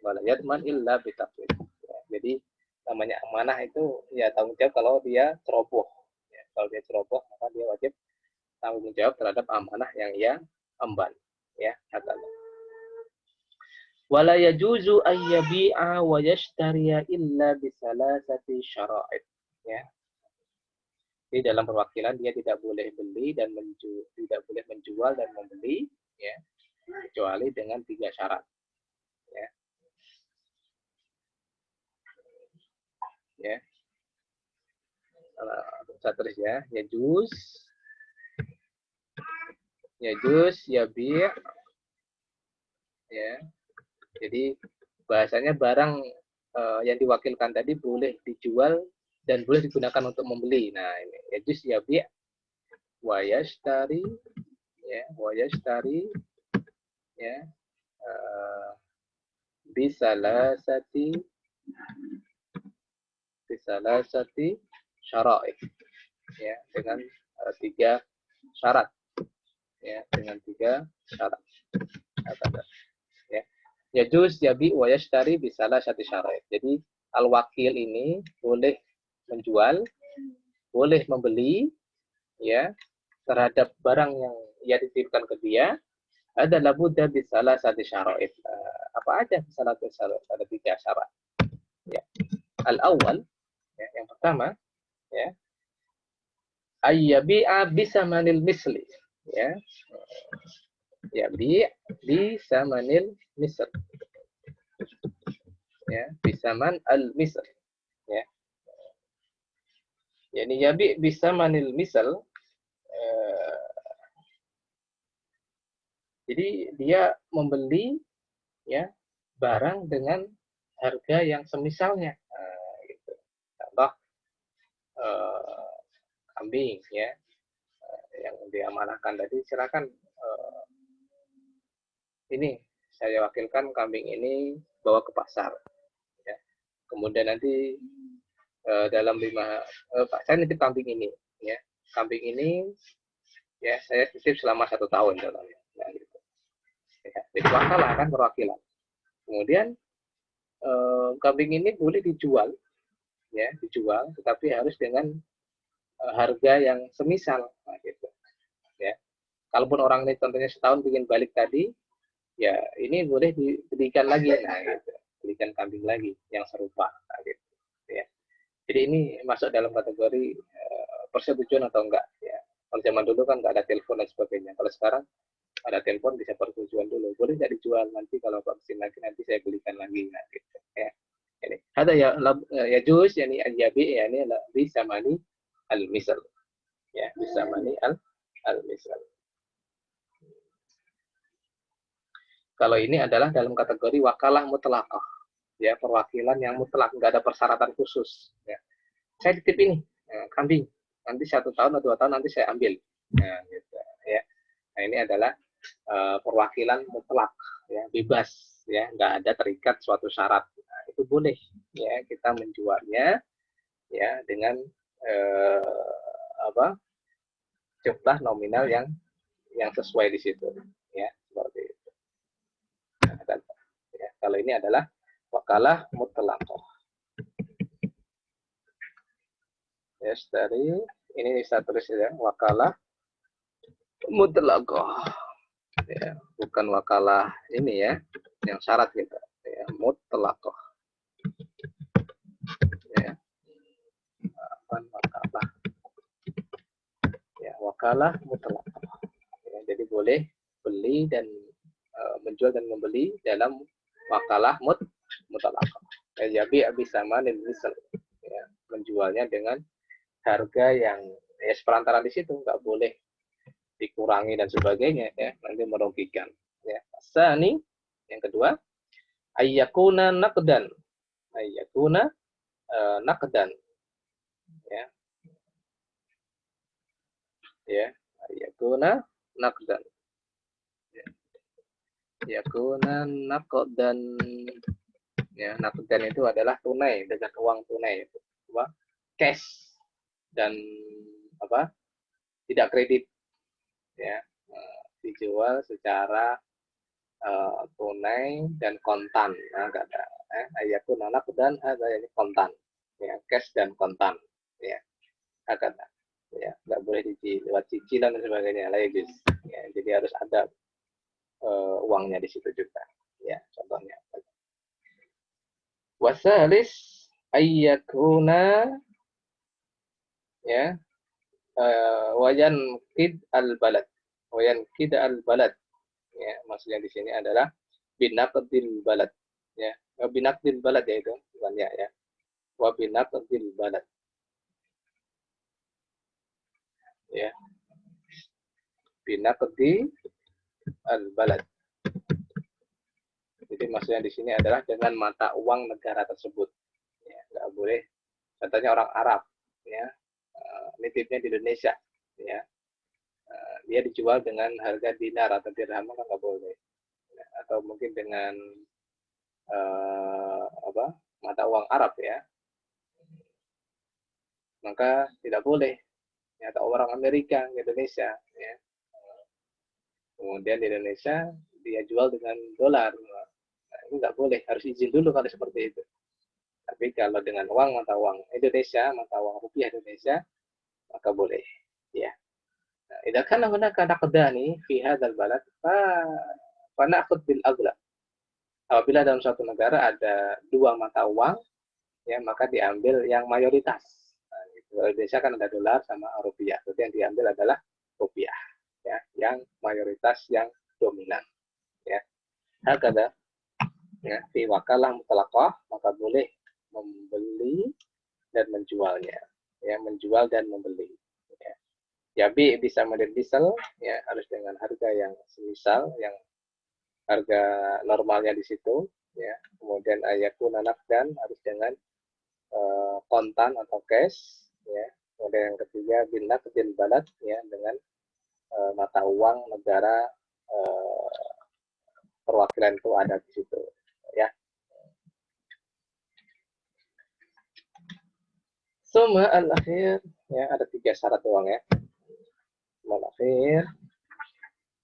wala yadman illa bitaqwid. Ya, jadi namanya amanah itu ya tanggung jawab kalau dia ceroboh. Ya, kalau dia ceroboh maka dia wajib tanggung jawab terhadap amanah yang ia emban. Ya, kata wala yajuzu ayyabi'a wa yashtariya illa bisalasati syara'id. Ya. Di dalam perwakilan dia tidak boleh beli dan tidak boleh menjual dan membeli ya kecuali dengan 3 syarat. Ya. Ya. Saya terus ya. Yajuz, yabi' ya. Jadi bahasanya barang yang diwakilkan tadi boleh dijual dan boleh digunakan untuk membeli. Nah, ini yajuz, yabi' wa yashtari ya, wa yashtari ya bisalasati syara'id ya dengan 3 syarat ya dengan 3 syarat ya yajuz yabi wa yashtari bisalasati syara'id. Jadi al-wakil ini boleh menjual, boleh membeli ya terhadap barang yang ia titipkan ke dia adalah buddha bisalasati syara'id. Apa aja bisalasati syara'id? Ada 3 syarat ya. Al-awwal ya, yang pertama ya ayyabi'a bisamanil misli ya yabi' bisamanil misl ya bisaman al misl ya yani yabi' bisamanil misl jadi dia membeli ya barang dengan harga yang semisalnya gitu. Contoh kambing ya yang diamanahkan tadi silakan ini saya wakilkan kambing ini bawa ke pasar ya. Kemudian nanti dalam 5 Pak saya nitip kambing ini ya kambing ini ya saya titip selama 1 tahun dalamnya ya, gitu. Ya, jadi wakalah kan perwakilan kemudian kambing ini boleh dijual ya dijual tetapi harus dengan harga yang semisal nah, gitu ya kalaupun orang ini contohnya setahun bikin balik tadi ya ini boleh dibelikan lagi nah gitu belikan kambing lagi yang serupa nah, gitu ya jadi ini masuk dalam kategori persetujuan atau enggak ya kalau zaman dulu kan nggak ada telepon dan sebagainya kalau sekarang ada telepon bisa persetujuan dulu boleh nggak dijual nanti kalau vaksin lagi nanti saya belikan lagi nah gitu ya ini ada ya juz yani al-yabi yani bisa mani al-misal ya bisa mani al-misal. Kalau ini adalah dalam kategori wakalah mutlaqah ya perwakilan yang mutlak nggak ada persyaratan khusus ya saya titip ini kambing nanti 1 tahun atau 2 tahun nanti saya ambil nah gitu ya nah ini adalah perwakilan mutlak ya bebas ya nggak ada terikat suatu syarat nah, itu boleh ya kita menjualnya ya dengan jumlah nominal yang sesuai di situ ya seperti itu nah, dan, ya, kalau ini adalah wakalah mutlaqah ya dari ini saya tulis ya wakalah mutlaqah ya bukan wakalah ini ya yang syarat gitu ya mutlaqah ya wakalah ya wakalah mutlaqah ya, jadi boleh beli dan menjual dan membeli dalam wakalah mutlaqah ya bi sama misal ya menjualnya dengan harga yang ya seperantara di situ nggak boleh dikurangi dan sebagainya ya nanti merugikan ya sani yang kedua ayyakuna naqdan naqdan ya ya ayyakuna naqdan ya yakuna naqdan ya naqdan itu adalah tunai dengan uang tunai itu cash dan tidak kredit ya dijual secara tunai dan kontan. Nah, kata ayakun anak dan ada ini kontan, ya, cash dan kontan, ya, kata, ya, nggak boleh lewat cicilan dan sebagainya, lagi, ya, jadi harus ada uangnya di situ juga, ya, contohnya. Wasalis ayakuna, ya, wayan kid al balad, wayan kid al balad, ya, maksudnya di sini adalah binaqdil balad, ya, binaqdil balad, ya, itu bukan ya, ya, wa binaqdil balad, ya, binaqdi al balad. Jadi maksudnya di sini adalah dengan mata uang negara tersebut, ya, nggak boleh, contohnya orang Arab, ya, nitipnya di Indonesia, ya, dia dijual dengan harga dinar atau dirham, kan nggak boleh, ya, atau mungkin dengan apa, mata uang Arab, ya, maka tidak boleh, ya, atau orang Amerika ke Indonesia, ya, kemudian di Indonesia dia jual dengan dolar, nah, ini nggak boleh, harus izin dulu kalau seperti itu. Tapi kalau dengan uang, mata uang Indonesia, mata uang rupiah Indonesia, maka boleh, ya. Nah, idza kana hunaka naqdani fi hadzal balad fa na'khudh bil aghlab. Apabila dalam suatu negara ada dua mata uang, ya, maka diambil yang mayoritas. Nah, gitu. Indonesia kan ada dolar sama rupiah, jadi yang diambil adalah rupiah, ya, yang mayoritas, yang dominan, ya. Hakada, ya, fi wakalah mutlaqah, maka boleh membeli dan menjualnya, ya, menjual dan membeli, ya. Yabi bisa model diesel, ya, harus dengan harga yang semisal, yang harga normalnya di situ, ya. Kemudian ayakun anak dan harus dengan kontan atau cash, ya. Kemudian yang ketiga binak bin balad, ya, dengan mata uang negara perwakilan itu ada di situ, ya. Suma al-akhir, ya, ada 3 syarat doang, ya. Suma al-akhir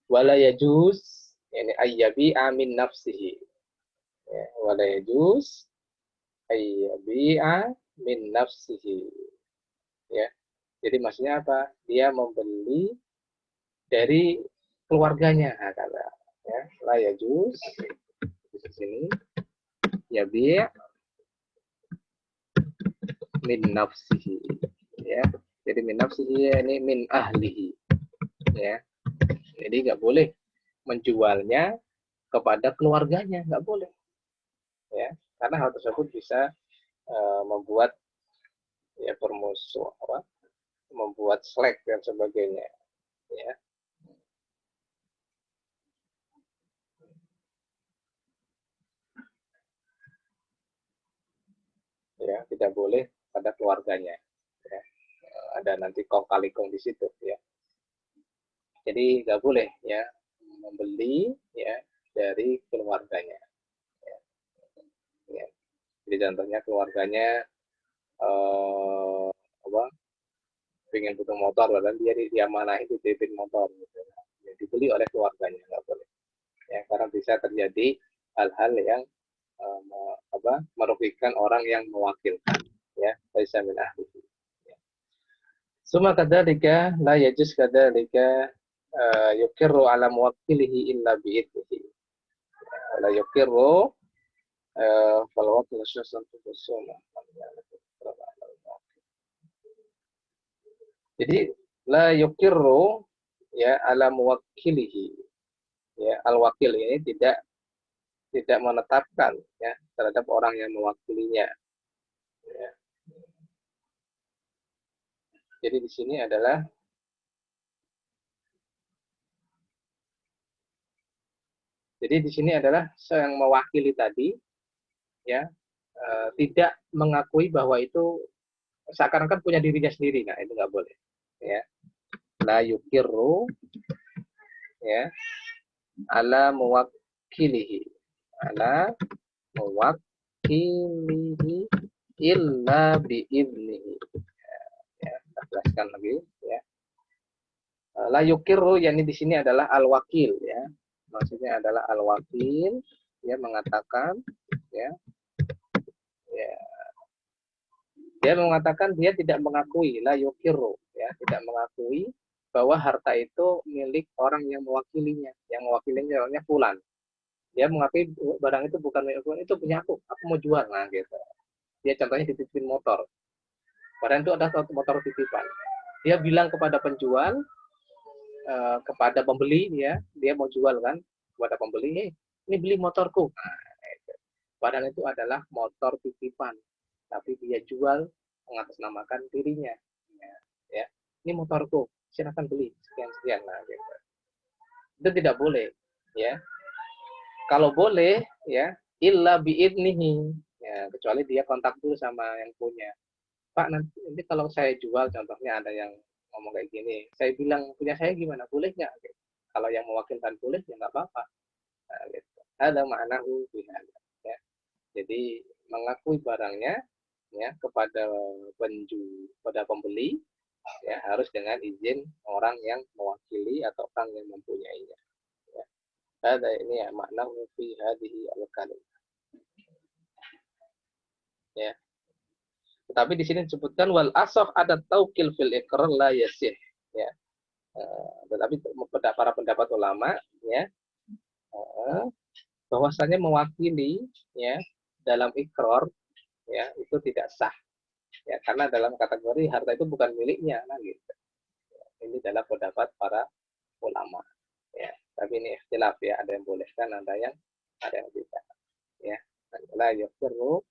wala yajuz, yani ayyabi'a min nafsihi, ya, wala yajuz ayyabi'a min nafsihi, ya. Jadi maksudnya apa? Dia membeli dari keluarganya, kata, ya, la yajuz di sini yabi' min nafsihi, ya. Jadi min nafsihi ini min ahlihi, ya. Jadi nggak boleh menjualnya kepada keluarganya, nggak boleh, ya, karena hal tersebut bisa membuat, ya, permusuh, apa, membuat slack dan sebagainya, ya. Ya, tidak boleh pada keluarganya, ya. Ada nanti kong kali kong di situ, ya. Jadi nggak boleh, ya, membeli, ya, dari keluarganya, ya. Ya. Jadi contohnya keluarganya apa, pengen butuh motor, dan dia mana itu dititipin motor, gitu, ya, dibeli oleh keluarganya, nggak boleh, ya, karena bisa terjadi hal-hal yang apa, merugikan orang yang mewakilkan, ya, laisa min ahlihi. Suma kadzalika la yajuz kadzalika yukirru ala muwakkilihi illa bi'idnihi. La yukirru fal wakil syusun tusuna. Jadi la yukirru, ya, ala muwakkilihi, ya, al wakil ini tidak menetapkan, ya, terhadap orang yang mewakilinya, ya. Jadi di sini adalah yang mewakili tadi, ya, tidak mengakui bahwa itu seakan-akan punya dirinya sendiri. Nah, itu nggak boleh, ya. La yukirru, ya, ala muwakkilihi, ala muwakkilihi illa bi'idnihi, ya, kita jelaskan lagi, ya. La yukirru, yakni di sini adalah al wakil, ya, maksudnya adalah al-wakil, dia mengatakan, ya, ya, dia mengatakan dia tidak mengakui, la yukiru, ya, tidak mengakui bahwa harta itu milik orang yang mewakilinya, orangnya fulan. Dia mengakui barang itu bukan milik fulan, itu punya aku mau jual, nah gitu. Dia contohnya dititipin motor, barang itu adalah motor titipan. Dia bilang kepada penjual, kepada pembeli, ya, dia mau jual kan, kepada pembeli, hey, ini beli motorku. Nah, barang itu adalah motor titipan, tapi dia jual mengatasnamakan dirinya, ya, ini motorku, silakan beli sekian-sekian, nah gitu. Itu tidak boleh, ya. Kalau boleh, ya, illa biidnihi, ya, kecuali dia kontak dulu sama yang punya. Pak, nanti kalau saya jual, contohnya ada yang ngomong kayak gini, saya bilang punya saya gimana, boleh nggak? Gitu. Kalau yang mewakilkan boleh, ya nggak apa-apa. Nah, gitu. Ada maknahu bihada, ya. Jadi mengakui barangnya, ya, kepada pada pembeli, ya, harus dengan izin orang yang mewakili atau orang yang mempunyainya. Ya. Ada ini ya maknahu fi hadhihi al-kalimah. Ya. Tetapi di sini disebutkan wal asah ada taukil fil iqrar la yasih, ya. Tetapi para pendapat ulama, ya, bahwasanya mewakili, ya, dalam ikrar, ya, itu tidak sah, ya, karena dalam kategori harta itu bukan miliknya, nah gitu. Ini adalah pendapat para ulama, ya. Tapi ini ikhtilaf, ya, ada yang bolehkan, ada yang tidak, ya. La yuqirru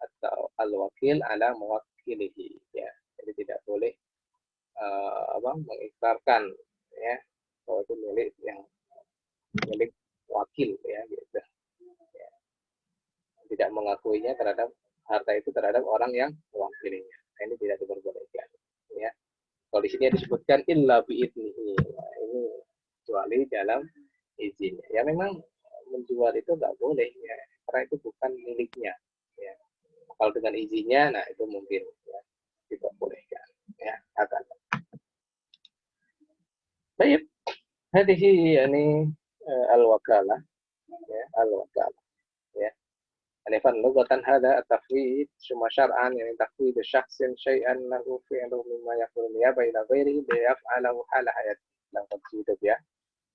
atau al-wakil ala mewakilihi, ya. Jadi tidak boleh mengikrarkan, ya, bahwa itu milik wakil, ya, gitu. Ya. Tidak mengakuinya terhadap harta itu terhadap orang yang mewakilinya. Nah, ini tidak diperbolehkan, ya. Kalau di sini disebutkan illa biidnihi, nah, ini kecuali dalam izinnya. Ya memang menjual itu nggak boleh, ya, karena itu bukan miliknya, ya. Kalau dengan izinnya, nah itu mungkin, ya, diperbolehkan, ya, kata. Baik, hadhihi yani al-wakalah, ya, al-wakalah, ya. Anifan lugatan hada at-tafwid summa syar'an yani tafwid syakhsin syai'an lahu fi'luhu mimma yakunu niyaba ila ghairihi bi yaf'alahu hala hayat dalam kondisi hidup, ya.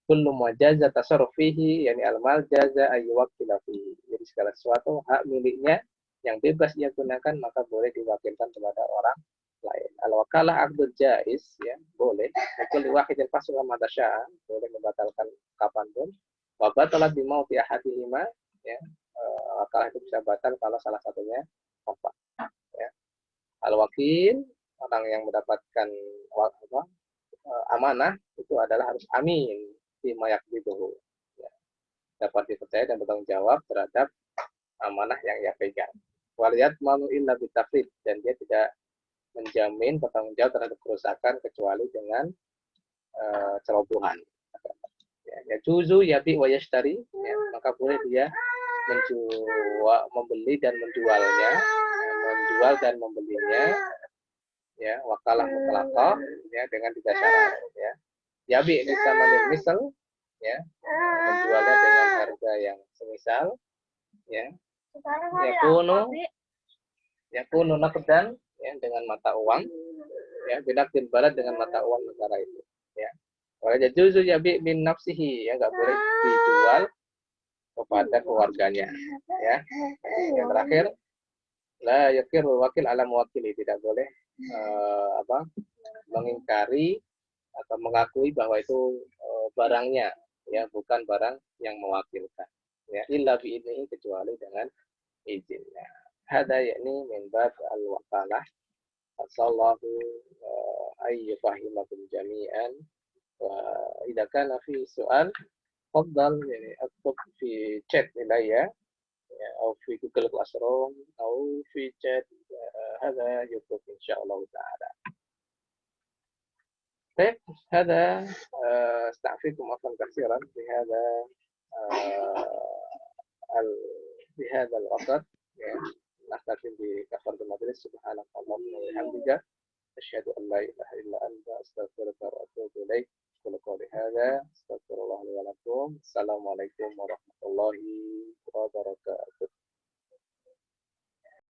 Kullu ma jaza tasarruf fihi yani al-mal jaza ay yuwakkila fihi. Jadi segala sesuatu hak miliknya yang bebas dia gunakan maka boleh diwakilkan kepada orang lain. Al-wakalah aqdul jaiz, ya, boleh. Kullu wahidin fasla ma tasya'a, boleh membatalkan kapanpun. Wa batalat bi mauti ahadihima, ya. Wakalah itu bisa batal kalau salah satunya wafat, ya. Al-wakil, orang yang mendapatkan amanah itu adalah harus amin bima yakbiduhu, ya. Dapat dipercaya dan bertanggung jawab terhadap amanah yang ia pegang. Waliyat malu illa bitafrid, dan dia tidak menjamin bertanggung jawab terhadap kerusakan kecuali dengan cerobohan. Ya juzu yabi wa yashtari, ya, maka boleh dia membeli dan menjualnya, menjual dan membelinya, ya, wakalah mutlaqah, ya, dengan tiga syarat, ya. Yabi ini sama misal, ya, menjualnya dengan harga yang semisal, ya. Yakunu naqdan, ya, dengan mata uang, ya, binaqdil balad dengan mata uang negara itu, ya. Wala yajuzu yabi min nafsihi, ya, enggak boleh dijual kepada keluarganya, ya. Yang terakhir, la yakirul wakil ala mewakili, tidak boleh mengingkari atau mengakui bahwa itu barangnya, ya, bukan barang yang mewakilkan, ya, illa biidnihi, kecuali dengan izinnya. Hada yakni min bab al-wakalah. Asallahu ayyufahimakum jami'an. Wa idza kana fi su'al fadal, yani aktub fi chat ilayya, أو في جوجل كلاس روم أو في chat هذا يطلب إن شاء الله تعالى. طيب هذا استعفيكم عفوا كثيرا بهذا الوقت، نختتم بكفارة المجلس. سبحانك اللهم وبحمدك أشهد أن لا إله إلا أنت أستغفرك وأتوب إليك.